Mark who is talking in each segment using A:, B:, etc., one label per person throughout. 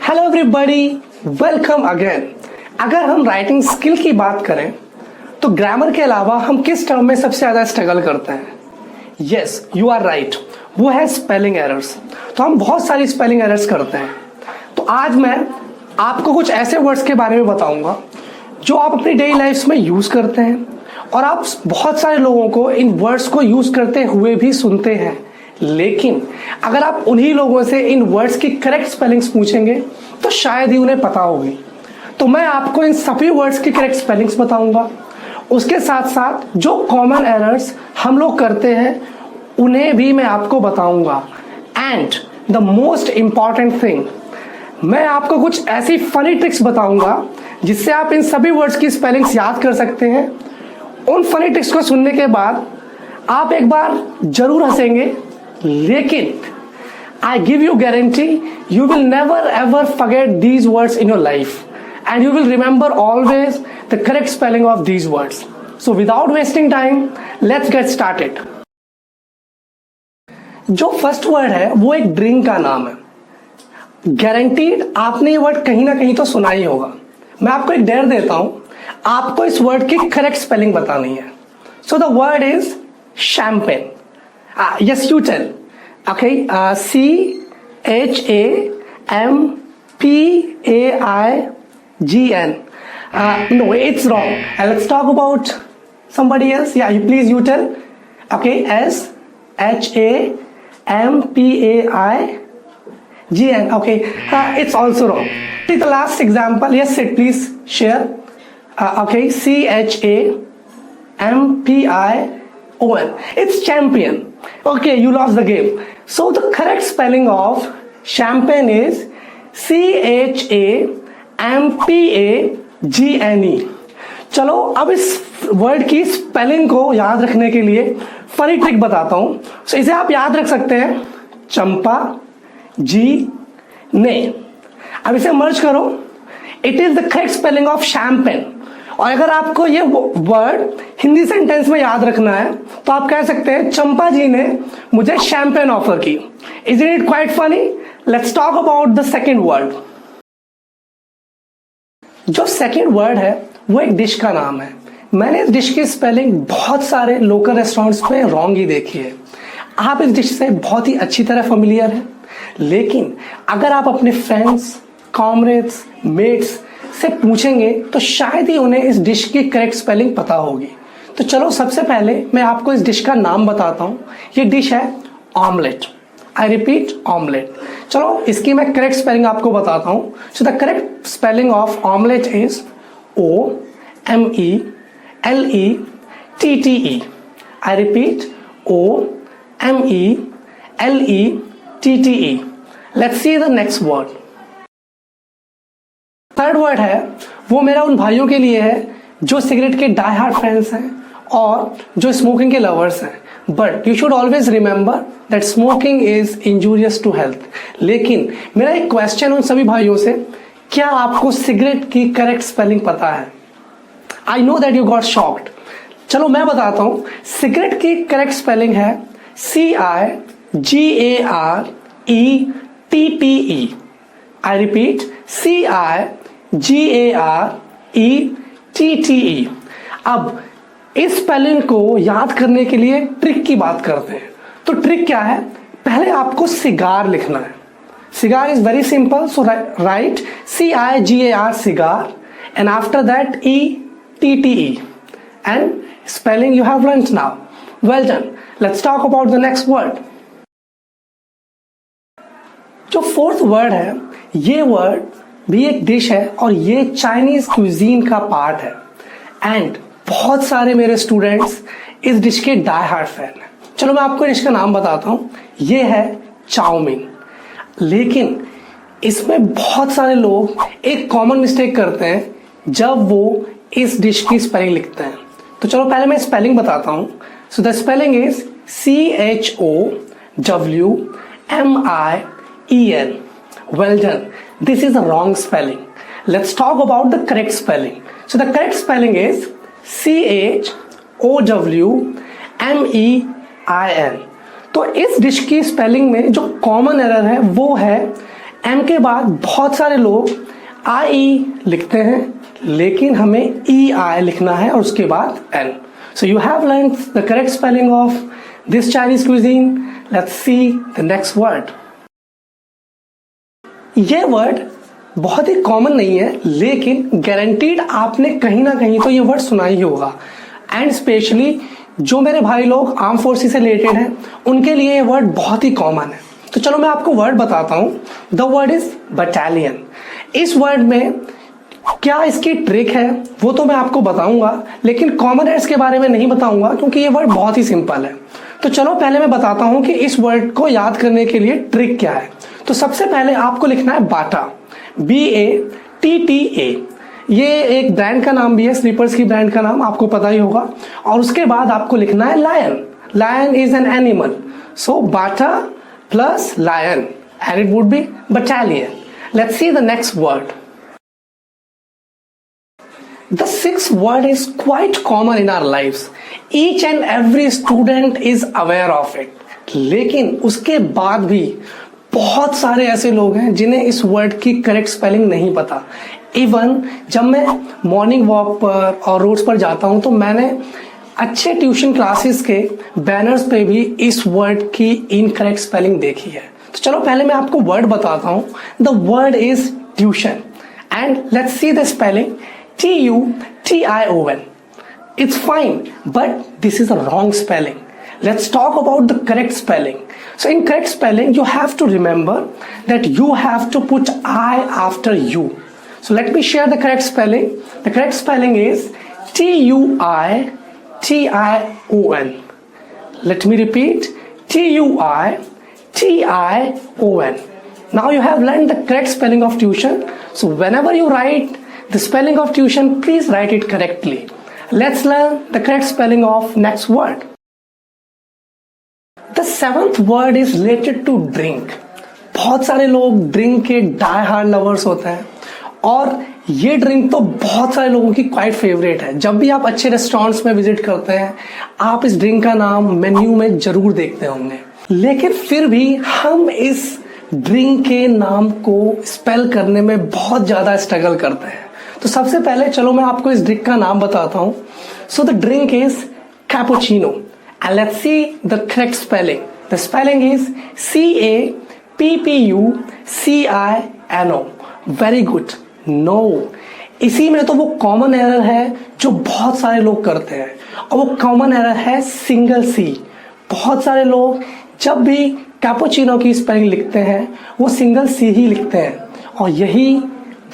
A: Hello everybody, welcome again. अगर हम writing skill की बात करें तो ग्रामर के अलावा हम किस टर्म में सबसे ज़्यादा स्ट्रगल करते हैं? यस, यू आर राइट, वो है स्पेलिंग एरर्स। तो हम बहुत सारी स्पेलिंग एरर्स करते हैं। तो आज मैं आपको कुछ ऐसे वर्ड्स के बारे में बताऊंगा जो आप अपनी डेली लाइफ में यूज़ करते हैं और आप बहुत सारे लोगों को इन वर्ड्स को यूज़ करते हुए भी सुनते हैं, लेकिन अगर आप उन्हीं लोगों से इन वर्ड्स की करेक्ट स्पेलिंग्स पूछेंगे तो शायद ही उन्हें पता होगी। तो मैं आपको इन सभी वर्ड्स की करेक्ट स्पेलिंग्स बताऊंगा। उसके साथ साथ जो कॉमन एरर्स हम लोग करते हैं उन्हें भी मैं आपको बताऊंगा। And the most important thing, मैं आपको कुछ ऐसी फनी ट्रिक्स बताऊंगा जिससे आप इन सभी वर्ड्स की स्पेलिंग्स याद कर सकते हैं। उन फनी ट्रिक्स को सुनने के बाद आप एक बार जरूर हंसेंगे, लेकिन I give you guarantee you will never ever forget these words in your life and you will remember always the correct spelling of these words. So without wasting time, let's get started. जो first word है वो एक drink का नाम है। Guaranteed आपने ये word कहीं ना कहीं तो सुना ही होगा। मैं आपको एक डेयर देता हूं, आपको इस वर्ड की करेक्ट स्पेलिंग बतानी है। So the word is champagne. Yes, you tell. Okay, CHAMPAIGN. No, it's wrong. Let's talk about somebody else. Yeah, you tell. Okay, SHAMPAIGN. Okay, it's also wrong. See the last example. Yes, Sid, please share. Okay, CHAMPION. It's champion. Okay, you lost the game. So the correct spelling of champagne is CHAMPAGNE. चलो अब इस word की spelling को याद रखने के लिए funny trick बताता हूं। So इसे आप याद रख सकते हैं, चंपा जी ने। अब इसे मर्ज करो, it is the correct spelling of champagne. और अगर आपको ये वर्ड हिंदी सेंटेंस में याद रखना है तो आप कह सकते हैं चंपा जी ने मुझे शैम्पेन ऑफर की। Is it quite funny? Let's talk about the second word. जो सेकेंड वर्ड है वो एक डिश का नाम है। मैंने इस डिश की स्पेलिंग बहुत सारे लोकल रेस्टोरेंट्स में रॉन्ग ही देखी है। आप इस डिश से बहुत ही अच्छी तरह फेमिलियर हैं, लेकिन अगर आप अपने फ्रेंड्स, कॉमरेड्स, मेट्स से पूछेंगे तो शायद ही उन्हें इस डिश की करेक्ट स्पेलिंग पता होगी। तो चलो सबसे पहले मैं आपको इस डिश का नाम बताता हूँ। ये डिश है ऑमलेट। I repeat, omelette. चलो इसकी मैं करेक्ट स्पेलिंग आपको बताता हूँ। सो the correct spelling of omelette is OMELETTE। I repeat, OMELETTE। Let's see the next word. Third word है वो मेरा उन भाइयों के लिए है जो सिगरेट के डाई हार्ड फैंस हैं और जो स्मोकिंग के लवर्स हैं। But you should always remember that smoking is injurious to health. लेकिन मेरा एक क्वेश्चन उन सभी भाइयों से, क्या आपको सिगरेट की करेक्ट स्पेलिंग पता है? I know that you got shocked. चलो मैं बताता हूं, सिगरेट की करेक्ट स्पेलिंग है CIGARETTE। I repeat, CIGARETTE। अब इस स्पेलिंग को याद करने के लिए ट्रिक की बात करते हैं। तो ट्रिक क्या है? पहले आपको सिगार लिखना है। Cigar is very simple, so right CIGAR cigar and after that ETTE and spelling you have learned now. Well done. Let's talk about the next word. जो फोर्थ वर्ड है, ये वर्ड भी एक डिश है और ये चाइनीज क्यूजीन का part है। एंड बहुत सारे मेरे स्टूडेंट्स इस डिश के डाई हार्ड फैन हैं। चलो मैं आपको डिश का नाम बताता हूँ। ये है चाउमीन। लेकिन इसमें बहुत सारे लोग एक कॉमन मिस्टेक करते हैं जब वो इस डिश की स्पेलिंग लिखते हैं। तो चलो पहले मैं स्पेलिंग बताता हूँ। सो the spelling is CHOWMIEN। Well done. This is a wrong spelling. Let's talk about the correct spelling. So the correct spelling is CHOWMEIN। तो इस डिश की स्पेलिंग में जो कॉमन एरर है वो है एम के बाद बहुत सारे लोग आई लिखते हैं, लेकिन हमें ई आई लिखना है और उसके बाद N. So you have learn the correct spelling of this Chinese cuisine. Let's see the next word. ये वर्ड बहुत ही कॉमन नहीं है, लेकिन गारंटीड आपने कहीं ना कहीं तो ये वर्ड सुना ही होगा. एंड स्पेशली जो मेरे भाई लोग आर्म फोर्सेस से रिलेटेड हैं, उनके लिए ये वर्ड बहुत ही कॉमन है. तो चलो मैं आपको वर्ड बताता हूं. The word is battalion. इस वर्ड में क्या इसकी ट्रिक है वो तो मैं आपको बताऊंगा, लेकिन कॉमन वर्ड्स के बारे में नहीं बताऊंगा क्योंकि ये वर्ड बहुत ही सिंपल है. तो चलो पहले मैं बताता हूं कि इस वर्ड को याद करने के लिए ट्रिक क्या है. तो सबसे पहले आपको लिखना है बाटा, BATTA. ये एक ब्रांड का नाम भी है, स्लीपर्स की ब्रांड का नाम आपको पता ही होगा. और उसके बाद आपको लिखना है lion. Lion is an animal, so Bata plus lion and it would be battalion. Let's see the next word. The sixth word is quite common in our lives. Each and every student is aware of it. लेकिन उसके बाद भी बहुत सारे ऐसे लोग हैं जिन्हें इस वर्ड की करेक्ट स्पेलिंग नहीं पता. इवन जब मैं मॉर्निंग वॉक पर और रोड्स पर जाता हूं तो मैंने अच्छे ट्यूशन क्लासेस के बैनर्स पे भी इस वर्ड की इनकरेक्ट स्पेलिंग देखी है. तो चलो पहले मैं आपको वर्ड बताता हूं. The word is tuition and let's see the spelling. TUTION. It's fine, but this is a wrong spelling. Let's talk about the correct spelling. So in correct spelling, you have to remember that you have to put I after U. So let me share the correct spelling. The correct spelling is TUITION. Let me repeat, TUITION. Now you have learned the correct spelling of tuition. So whenever you write the spelling of tuition, please write it correctly. Let's learn the correct spelling of next word. The seventh word is related to drink. बहुत सारे लोग drink के die hard lovers होते हैं और ये drink तो बहुत सारे लोगों की क्वाइट फेवरेट है. जब भी आप अच्छे रेस्टोरेंट्स में विजिट करते हैं, आप इस ड्रिंक का नाम मेन्यू में जरूर देखते होंगे. लेकिन फिर भी हम इस ड्रिंक के नाम को स्पेल करने में बहुत ज्यादा स्ट्रगल करते हैं. तो सबसे पहले चलो मैं आपको इस ड्रिंक का नाम बताता हूं. So the drink is cappuccino and let's see the correct spelling. The spelling is CAPPUCINO. Very good. No, इसी में तो वो कॉमन एरर है जो बहुत सारे लोग करते हैं और वो कॉमन एरर है सिंगल सी. बहुत सारे लोग जब भी कैपुचिनो की स्पेलिंग लिखते हैं वो सिंगल सी ही लिखते हैं और यही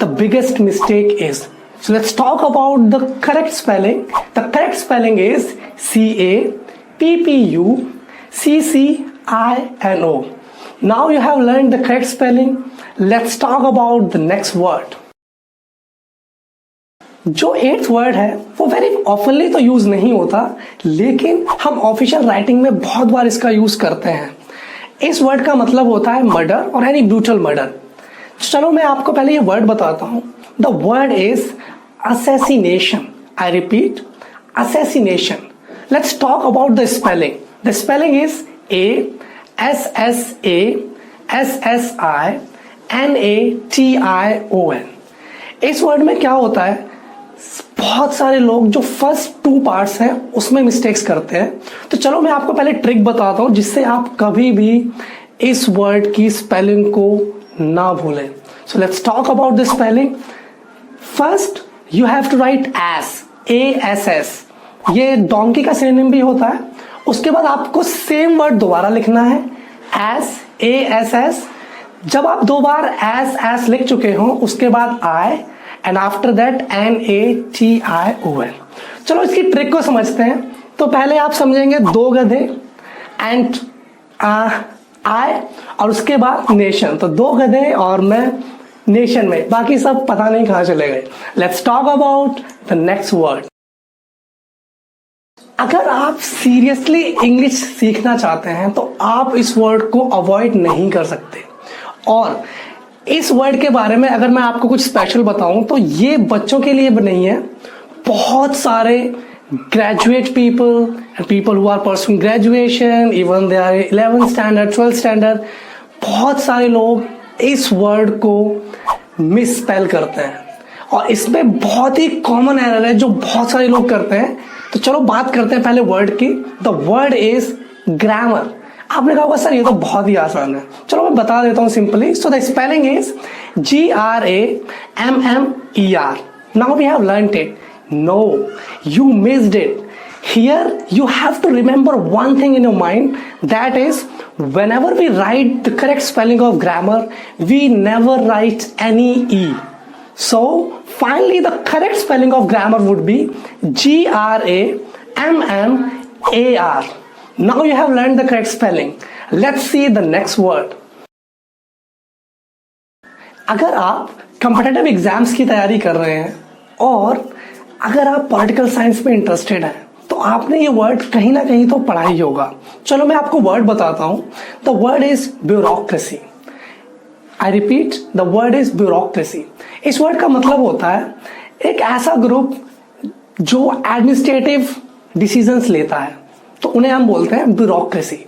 A: the biggest mistake is. So let's talk about the correct spelling. The correct spelling is CAPPUCCINO. Now you have learned the correct spelling. Let's talk about the next word. जो 8th word है वो very ऑफनली तो use नहीं होता, लेकिन हम official writing में बहुत बार इसका यूज करते हैं. इस वर्ड का मतलब होता है मर्डर और एनी ब्रूटल मर्डर. चलो मैं आपको पहले ये वर्ड बताता हूं. The word is assassination. I repeat, assassination. Let's talk about the spelling. The spelling is ASSASSINATION. इस वर्ड में क्या होता है, बहुत सारे लोग जो फर्स्ट 2 पार्ट्स हैं उसमें मिस्टेक्स करते हैं. तो चलो मैं आपको पहले ट्रिक बताता हूं जिससे आप कभी भी इस वर्ड की स्पेलिंग को ना भूलें. So let's talk about the spelling. First you have to write ASS. ये डोंकी का सिनोनिम भी होता है. उसके बाद आपको सेम वर्ड दोबारा लिखना है ASS. जब आप 2 बार एस लिख चुके हो उसके बाद I and after that NATION. चलो इसकी ट्रिक को समझते हैं. तो पहले आप समझेंगे 2 गधे एंड I और उसके बाद नेशन. तो 2 गधे और मैं नेशन में, बाकी सब पता नहीं कहां चले गए. Let's talk about the next word. अगर आप सीरियसली इंग्लिश सीखना चाहते हैं तो आप इस वर्ड को अवॉइड नहीं कर सकते. और इस वर्ड के बारे में अगर मैं आपको कुछ स्पेशल बताऊं तो ये बच्चों के लिए नहीं है. बहुत सारे graduate people and people who are pursuing graduation, even they are 11th standard 12th standard, बहुत सारे लोग इस वर्ड को मिस स्पेल करते हैं और इसमें बहुत ही कॉमन एरर है जो बहुत सारे लोग करते हैं। तो चलो बात करते हैं पहले वर्ड की। The word is grammar. आपने कहा होगा सर ये तो बहुत ही आसान है, चलो मैं बता देता हूं simply. So the spelling is GRAMMER। Now we have learned it. No, you missed it. Here you have to remember one thing in your mind, that is whenever we write the correct spelling of grammar, we never write any E. So finally the correct spelling of grammar would be GRAMMER. Now you have learned the correct spelling. Let's see the next word. अगर आप competitive exams की तैयारी कर रहे हैं और अगर आप पॉलिटिकल साइंस में इंटरेस्टेड हैं तो आपने ये वर्ड कहीं ना कहीं तो पढ़ा ही होगा। चलो मैं आपको वर्ड बताता हूं। The word is bureaucracy. I repeat, the word is bureaucracy. इस वर्ड का मतलब होता है एक ऐसा ग्रुप जो एडमिनिस्ट्रेटिव डिसीजंस लेता है, तो उन्हें हम बोलते हैं ब्यूरोक्रेसी।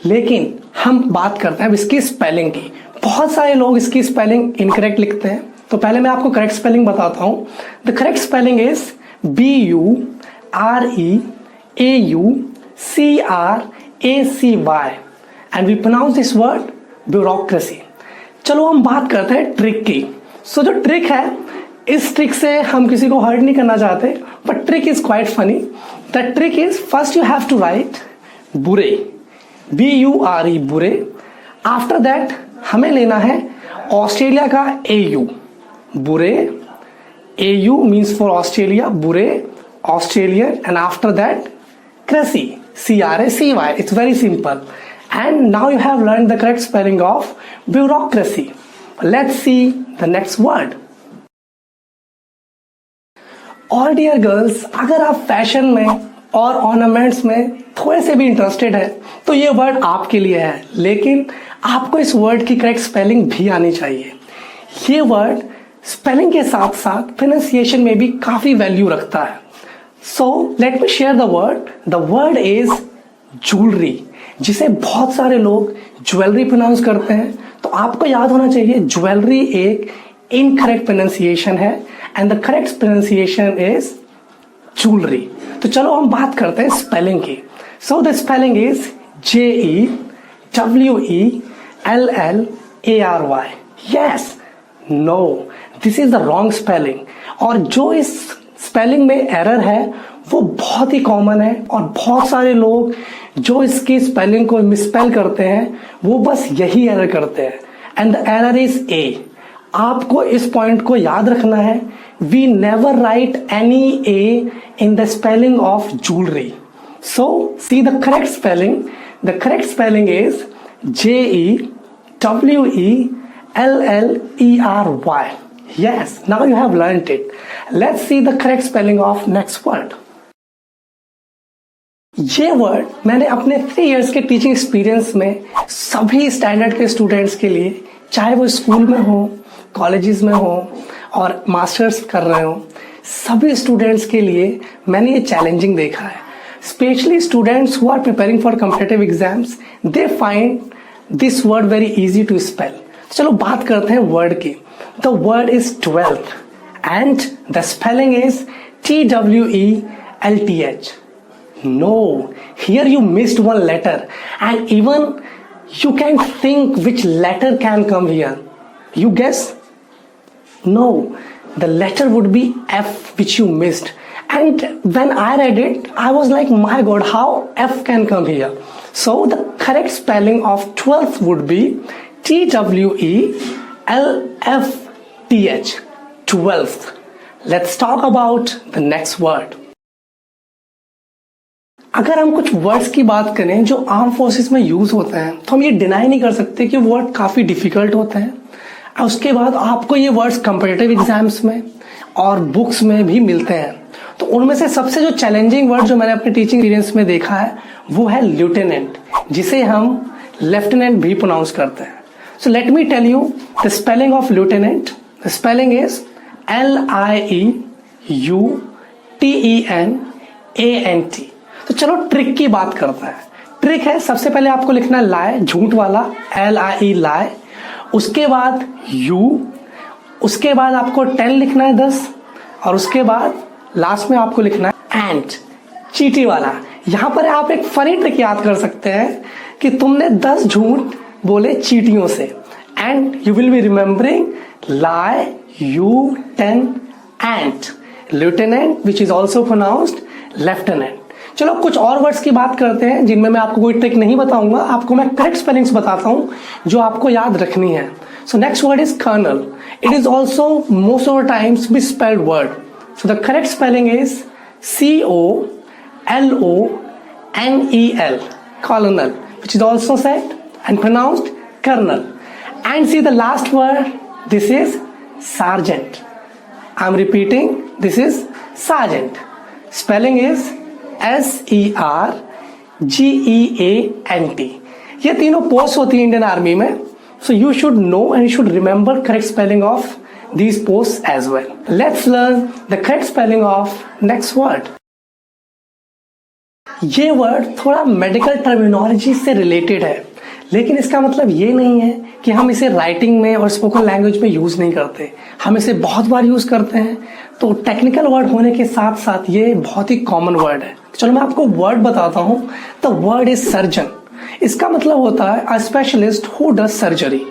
A: लेकिन हम बात करते हैं अब इसकी स्पेलिंग की। बहुत सारे लोग इसकी स्पेलिंग इनकरेक्ट लिखते हैं, तो पहले मैं आपको करेक्ट स्पेलिंग बताता हूं। The correct spelling is BUREAUCRACY and we pronounce this word bureaucracy. चलो हम बात करते हैं ट्रिक की। सो जो ट्रिक है, इस ट्रिक से हम किसी को हर्ट नहीं करना चाहते, but trick is quite funny. The trick is first you have to write बुरे, BURE, बुरे। आफ्टर दैट हमें लेना है ऑस्ट्रेलिया का AU, बुरे। AU मीन्स फॉर ऑस्ट्रेलिया, बुरे, Australian, and after that crazy, CRACY. It's very simple. And now you have learned the correct spelling of bureaucracy. Let's see the next word. और dear girls, अगर आप fashion में और ornaments में थोड़े से भी इंटरेस्टेड है तो ये वर्ड आपके लिए है, लेकिन आपको इस वर्ड की करेक्ट स्पेलिंग भी आनी चाहिए। ये वर्ड स्पेलिंग के साथ साथ प्रोनाउंसिएशन में भी काफी वैल्यू रखता है। So let me share the word. The word is jewelry, जिसे बहुत सारे लोग ज्वेलरी प्रोनाउंस करते हैं। तो आपको याद होना चाहिए ज्वेलरी एक इनकरेक्ट प्रोनाउंसिएशन है and the correct pronunciation is jewellery. तो चलो हम बात करते हैं स्पेलिंग की। So the spelling is JEWELLLARY। Yes, no, this is the wrong spelling. और जो इस स्पेलिंग में एरर है वो बहुत ही कॉमन है और बहुत सारे लोग जो इसकी स्पेलिंग को मिसस्पेल करते हैं वो बस यही एरर करते हैं, and the error is A. आपको इस पॉइंट को याद रखना है, we never write any A in the spelling of jewellery. So see the correct spelling. The correct spelling is JEWELLLERY। Yes, now you have learned it. Let's see the correct spelling of next word. ये word मैंने अपने 3 years के teaching experience में सभी standard के students के लिए, चाहे वो स्कूल में हो, कॉलेजेस में हो और मास्टर्स कर रहे हो, सभी स्टूडेंट्स के लिए मैंने ये चैलेंजिंग देखा है। Specially students who are preparing for competitive exams, they find this word very easy to spell. चलो बात करते हैं वर्ड की। The word is 12th and the spelling is TWELTH. No, here you missed one letter and even you can't think which letter can come here. You guess? No, the letter would be F, which you missed. And when I read it, I was like, my God, how F can come here? So the correct spelling of 12th would be TWELFTH, 12th. Let's talk about the next word. अगर हम कुछ words की बात करें जो arm forces में use होते हैं तो हम ये डिनाई नहीं कर सकते कि वर्ड काफी डिफिकल्ट होते हैं। उसके बाद आपको ये वर्ड्स कॉम्पिटिटिव एग्जाम्स में और बुक्स में भी मिलते हैं। तो उनमें से सबसे जो चैलेंजिंग वर्ड जो मैंने अपने टीचिंग एक्सपीरियंस में देखा है वो है ल्यूटेनेंट, जिसे हम लेफ्टिनेंट भी प्रोनाउंस करते हैं। So let me tell you the spelling of lieutenant. The spelling is LIEUTENANT. तो चलो ट्रिक की बात करते हैं। ट्रिक है, सबसे पहले आपको लिखना है लाई, झूठ वाला, LIE लाई। उसके बाद यू, उसके बाद आपको 10 लिखना है 10, और उसके बाद लास्ट में आपको लिखना है एंड, चींटी वाला। यहां पर आप एक फनी ट्रिक याद कर सकते हैं कि तुमने 10 झूठ बोले चींटियों से, and you will be remembering lie, you, 10 and lieutenant which is also pronounced lieutenant। चलो कुछ और वर्ड्स की बात करते हैं जिनमें मैं आपको कोई ट्रिक नहीं बताऊंगा, आपको मैं करेक्ट स्पेलिंग्स बताता हूं जो आपको याद रखनी है। So next word is colonel. It is also most of the times misspelled word. So the correct spelling is COLONEL, colonel, which is also said and pronounced colonel। And see the last word, this is sergeant। I'm repeating, this is sergeant। Spelling is SERGEANT। ये तीनों post होती है Indian army में, so you should know and you should remember correct spelling of these posts as well। Let's learn the correct spelling of next word। ये word थोड़ा medical terminology से related है, लेकिन इसका मतलब ये नहीं है कि हम इसे राइटिंग में और स्पोकन लैंग्वेज में यूज नहीं करते। हम इसे बहुत बार यूज करते हैं, तो टेक्निकल वर्ड होने के साथ साथ ये बहुत ही कॉमन वर्ड है। चलो मैं आपको वर्ड बताता हूं। The word is surgeon. इसका मतलब होता है a specialist who does surgery.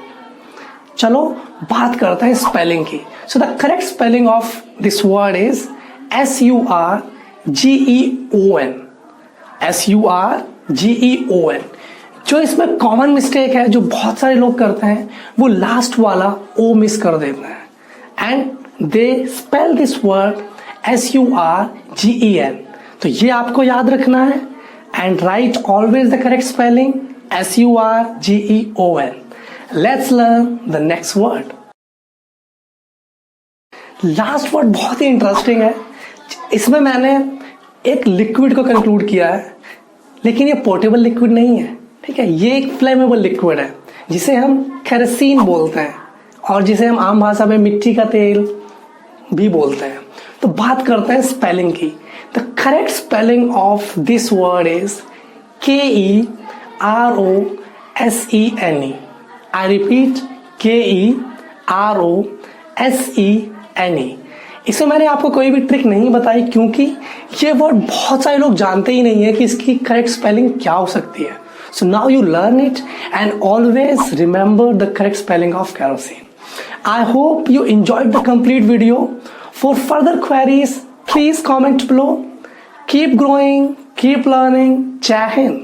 A: चलो बात करते हैं स्पेलिंग की। So the correct spelling of this word is SURGEON। जो इसमें कॉमन मिस्टेक है जो बहुत सारे लोग करते हैं, वो लास्ट वाला ओ मिस कर देते हैं, and they spell this word SURGEN। तो ये आपको याद रखना है, and right always the correct spelling SURGEON। Let's learn the next word. Last word बहुत ही इंटरेस्टिंग है। इसमें मैंने एक लिक्विड को कंक्लूड किया है, लेकिन ये पोर्टेबल लिक्विड नहीं है, ठीक है। ये एक फ्लेमेबल लिक्विड है जिसे हम केरोसिन बोलते हैं, और जिसे हम आम भाषा में मिट्टी का तेल भी बोलते हैं। तो बात करते हैं स्पेलिंग की। The correct spelling of this word is KEROSENE। I repeat, KEROSENE। इसमें मैंने आपको कोई भी ट्रिक नहीं बताई, क्योंकि ये वर्ड बहुत सारे लोग जानते ही नहीं है कि इसकी करेक्ट स्पेलिंग क्या हो सकती है। So now you learn it and always remember the correct spelling of kerosene। I hope you enjoyed the complete video। For further queries, please comment below। Keep growing, keep learning। Jai Hind।